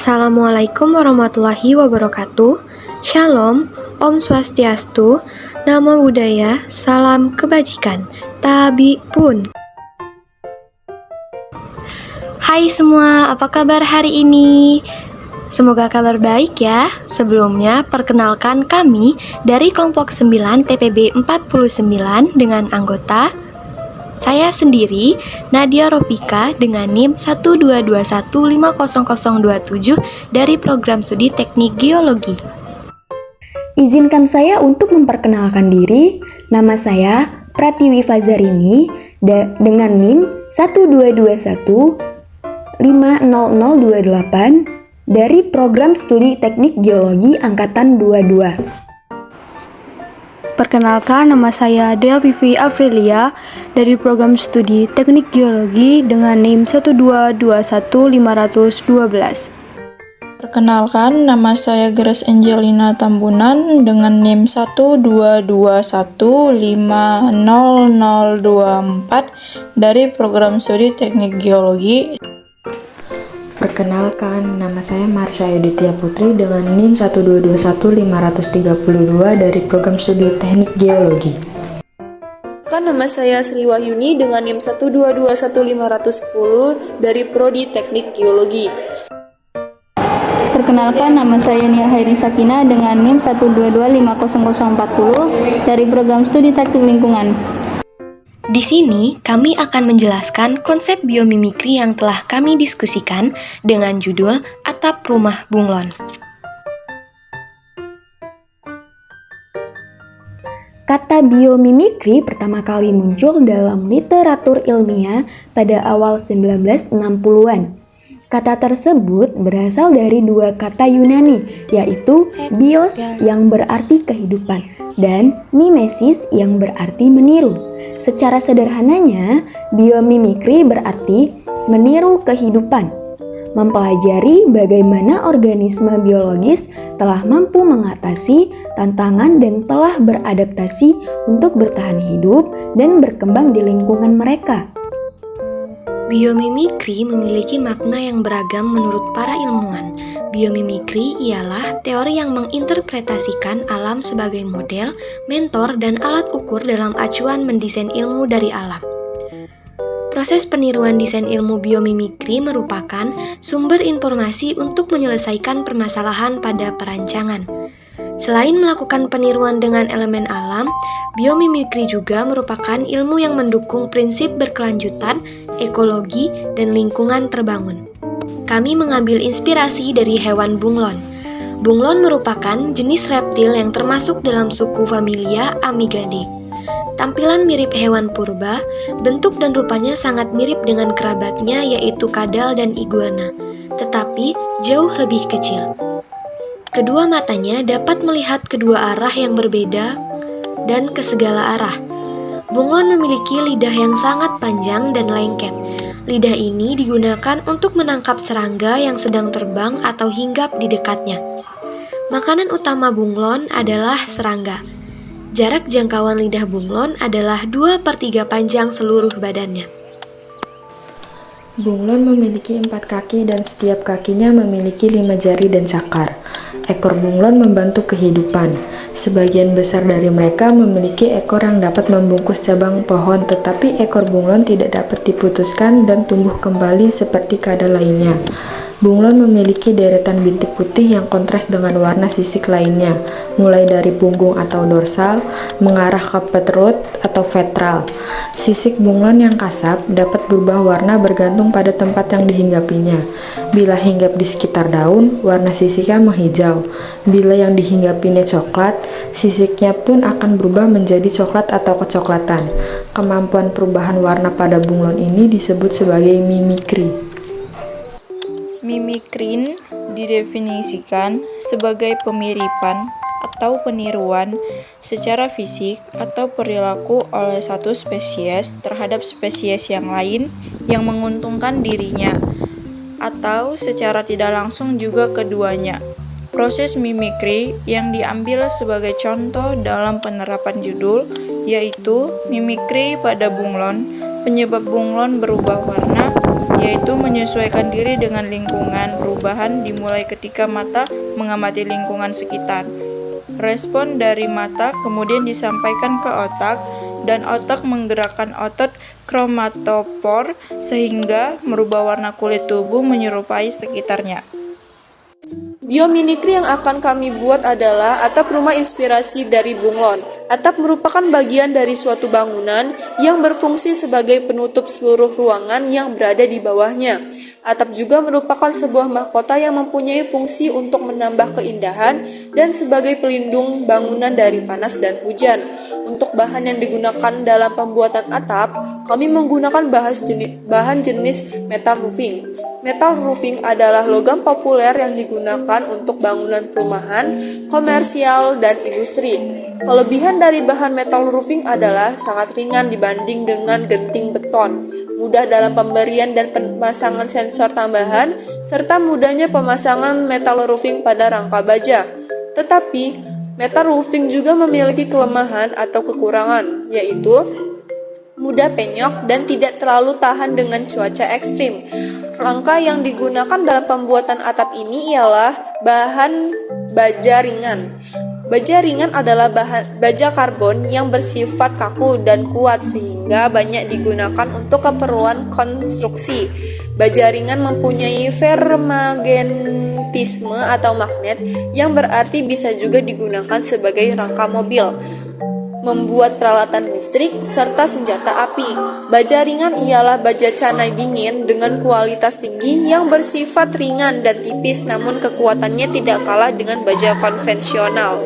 Assalamualaikum warahmatullahi wabarakatuh. Shalom, Om Swastiastu, Namo Buddhaya, Salam Kebajikan, Tabi Pun. Hai semua, apa kabar hari ini? Semoga kabar baik ya. Sebelumnya, perkenalkan kami dari kelompok 9 TPB 49 dengan anggota saya sendiri, Nadia Ropika dengan NIM 122150027 dari program studi Teknik Geologi. Izinkan saya untuk memperkenalkan diri. Nama saya Pratiwi Fazarini dengan NIM 122150028 dari program studi Teknik Geologi Angkatan 22. Perkenalkan, nama saya Dea Vivi Afrilia dari program studi Teknik Geologi dengan NIM 1221512. Perkenalkan, nama saya Grace Angelina Tambunan dengan NIM 122150024 dari program studi Teknik Geologi. Perkenalkan, nama saya Marsha Yuditya Putri dengan NIM 1221532 dari program studi Teknik Geologi. Nama saya Sri Wahyuni dengan NIM 1221510 dari Prodi Teknik Geologi. Perkenalkan, nama saya Nia Hairi Sakina dengan NIM 1225040 dari program studi Teknik Lingkungan. Di sini, kami akan menjelaskan konsep biomimikri yang telah kami diskusikan dengan judul Atap Rumah Bunglon. Kata biomimikri pertama kali muncul dalam literatur ilmiah pada awal 1960-an. Kata tersebut berasal dari dua kata Yunani, yaitu bios yang berarti kehidupan dan mimesis yang berarti meniru. Secara sederhananya, biomimikri berarti meniru kehidupan, mempelajari bagaimana organisme biologis telah mampu mengatasi tantangan dan telah beradaptasi untuk bertahan hidup dan berkembang di lingkungan mereka. Biomimikri memiliki makna yang beragam menurut para ilmuwan. Biomimikri ialah teori yang menginterpretasikan alam sebagai model, mentor, dan alat ukur dalam acuan mendesain ilmu dari alam. Proses peniruan desain ilmu biomimikri merupakan sumber informasi untuk menyelesaikan permasalahan pada perancangan. Selain melakukan peniruan dengan elemen alam, biomimikri juga merupakan ilmu yang mendukung prinsip berkelanjutan, ekologi, dan lingkungan terbangun. Kami mengambil inspirasi dari hewan bunglon. Bunglon merupakan jenis reptil yang termasuk dalam suku familia Amygdae. Tampilan mirip hewan purba, bentuk dan rupanya sangat mirip dengan kerabatnya yaitu kadal dan iguana, tetapi jauh lebih kecil. Kedua matanya dapat melihat kedua arah yang berbeda dan ke segala arah. Bunglon memiliki lidah yang sangat panjang dan lengket. Lidah ini digunakan untuk menangkap serangga yang sedang terbang atau hinggap di dekatnya. Makanan utama bunglon adalah serangga. Jarak jangkauan lidah bunglon adalah 2/3 panjang seluruh badannya. Bunglon memiliki 4 kaki dan setiap kakinya memiliki 5 jari dan cakar. Ekor bunglon membantu kehidupan. Sebagian besar dari mereka memiliki ekor yang dapat membungkus cabang pohon, tetapi ekor bunglon tidak dapat diputuskan dan tumbuh kembali seperti kadal lainnya. Bunglon memiliki deretan bintik putih yang kontras dengan warna sisik lainnya, mulai dari punggung atau dorsal, mengarah ke perut atau ventral. Sisik bunglon yang kasar dapat berubah warna bergantung pada tempat yang dihinggapinya. Bila hinggap di sekitar daun, warna sisiknya menghijau. Bila yang dihinggapinya coklat, sisiknya pun akan berubah menjadi coklat atau kecoklatan. Kemampuan perubahan warna pada bunglon ini disebut sebagai mimikri. Mimikri didefinisikan sebagai pemiripan atau peniruan secara fisik atau perilaku oleh satu spesies terhadap spesies yang lain yang menguntungkan dirinya, atau secara tidak langsung juga keduanya. Proses mimikri yang diambil sebagai contoh dalam penerapan judul yaitu mimikri pada bunglon Penyebab bunglon berubah warna yaitu menyesuaikan diri dengan lingkungan. Perubahan dimulai ketika mata mengamati lingkungan sekitar. Respon dari mata kemudian disampaikan ke otak, dan otak menggerakkan otot kromatopor sehingga merubah warna kulit tubuh menyerupai sekitarnya. Biomimikri yang akan kami buat adalah atap rumah inspirasi dari bunglon. Atap merupakan bagian dari suatu bangunan yang berfungsi sebagai penutup seluruh ruangan yang berada di bawahnya. Atap juga merupakan sebuah mahkota yang mempunyai fungsi untuk menambah keindahan dan sebagai pelindung bangunan dari panas dan hujan. Untuk bahan yang digunakan dalam pembuatan atap, kami menggunakan bahan jenis metal roofing. Metal roofing adalah logam populer yang digunakan untuk bangunan perumahan, komersial, dan industri. Kelebihan dari bahan metal roofing adalah sangat ringan dibanding dengan genting beton, mudah dalam pemberian dan pemasangan sensor tambahan, serta mudahnya pemasangan metal roofing pada rangka baja. Tetapi, metal roofing juga memiliki kelemahan atau kekurangan, yaitu mudah penyok dan tidak terlalu tahan dengan cuaca ekstrim. Rangka yang digunakan dalam pembuatan atap ini ialah bahan baja ringan. Baja ringan adalah baja karbon yang bersifat kaku dan kuat sehingga banyak digunakan untuk keperluan konstruksi. Baja ringan mempunyai fermagnetisme atau magnet yang berarti bisa juga digunakan sebagai rangka mobil, membuat peralatan listrik, serta senjata api. Baja ringan ialah baja canai dingin dengan kualitas tinggi yang bersifat ringan dan tipis, namun kekuatannya tidak kalah dengan baja konvensional.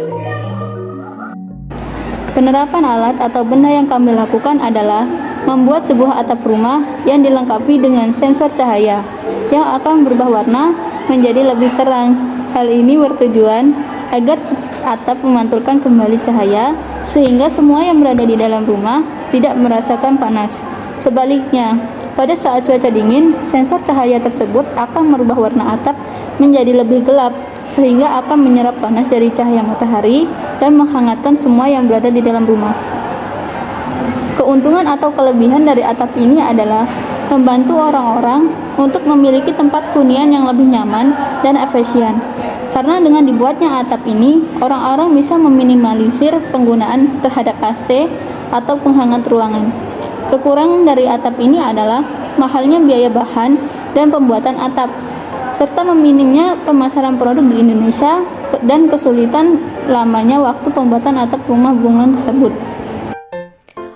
Penerapan alat atau benda yang kami lakukan adalah membuat sebuah atap rumah yang dilengkapi dengan sensor cahaya yang akan berubah warna menjadi lebih terang. Hal ini bertujuan agar atap memantulkan kembali cahaya sehingga semua yang berada di dalam rumah tidak merasakan panas. Sebaliknya, pada saat cuaca dingin, sensor cahaya tersebut akan merubah warna atap menjadi lebih gelap sehingga akan menyerap panas dari cahaya matahari dan menghangatkan semua yang berada di dalam rumah. Keuntungan atau kelebihan dari atap ini adalah membantu orang-orang untuk memiliki tempat hunian yang lebih nyaman dan efisien. Karena dengan dibuatnya atap ini, orang-orang bisa meminimalisir penggunaan terhadap AC atau penghangat ruangan. Kekurangan dari atap ini adalah mahalnya biaya bahan dan pembuatan atap, serta meminimnya pemasaran produk di Indonesia dan kesulitan lamanya waktu pembuatan atap rumah bunglon tersebut.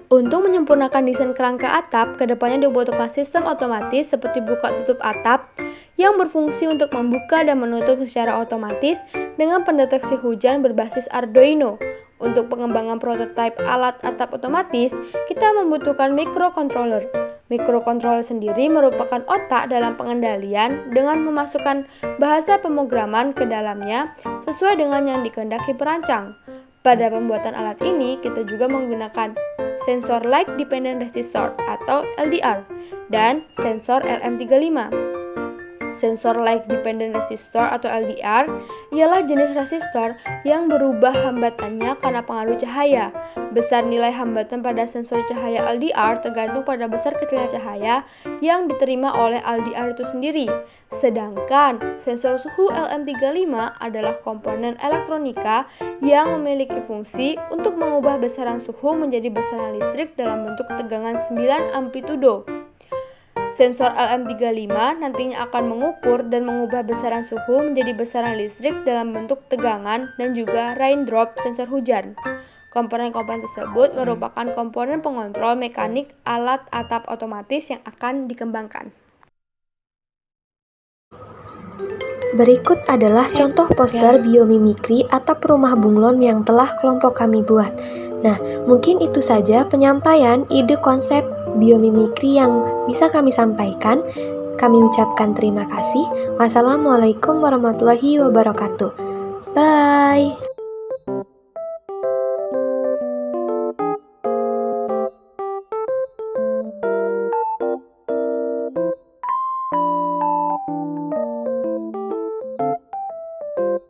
Untuk menyempurnakan desain kerangka atap, kedepannya dibutuhkan sistem otomatis seperti buka tutup atap yang berfungsi untuk membuka dan menutup secara otomatis dengan pendeteksi hujan berbasis Arduino. Untuk pengembangan prototipe alat atap otomatis, kita membutuhkan microcontroller. Microcontroller sendiri merupakan otak dalam pengendalian dengan memasukkan bahasa pemrograman ke dalamnya sesuai dengan yang dikehendaki perancang. Pada pembuatan alat ini, kita juga menggunakan sensor Light Dependent Resistor atau LDR dan sensor LM35. Sensor Light Dependent Resistor atau LDR ialah jenis resistor yang berubah hambatannya karena pengaruh cahaya. Besar nilai hambatan pada sensor cahaya LDR tergantung pada besar kecilnya cahaya yang diterima oleh LDR itu sendiri. Sedangkan sensor suhu LM35 adalah komponen elektronika yang memiliki fungsi untuk mengubah besaran suhu menjadi besaran listrik dalam bentuk tegangan 9 amplitudo. Sensor LM35 nantinya akan mengukur dan mengubah besaran suhu menjadi besaran listrik dalam bentuk tegangan dan juga raindrop sensor hujan. Komponen-komponen tersebut merupakan komponen pengontrol mekanik alat atap otomatis yang akan dikembangkan. Berikut adalah contoh poster biomimikri atap rumah bunglon yang telah kelompok kami buat. Nah, mungkin itu saja penyampaian ide konsep biomimikri yang bisa kami sampaikan. Kami ucapkan terima kasih. Wassalamualaikum warahmatullahi wabarakatuh. Bye.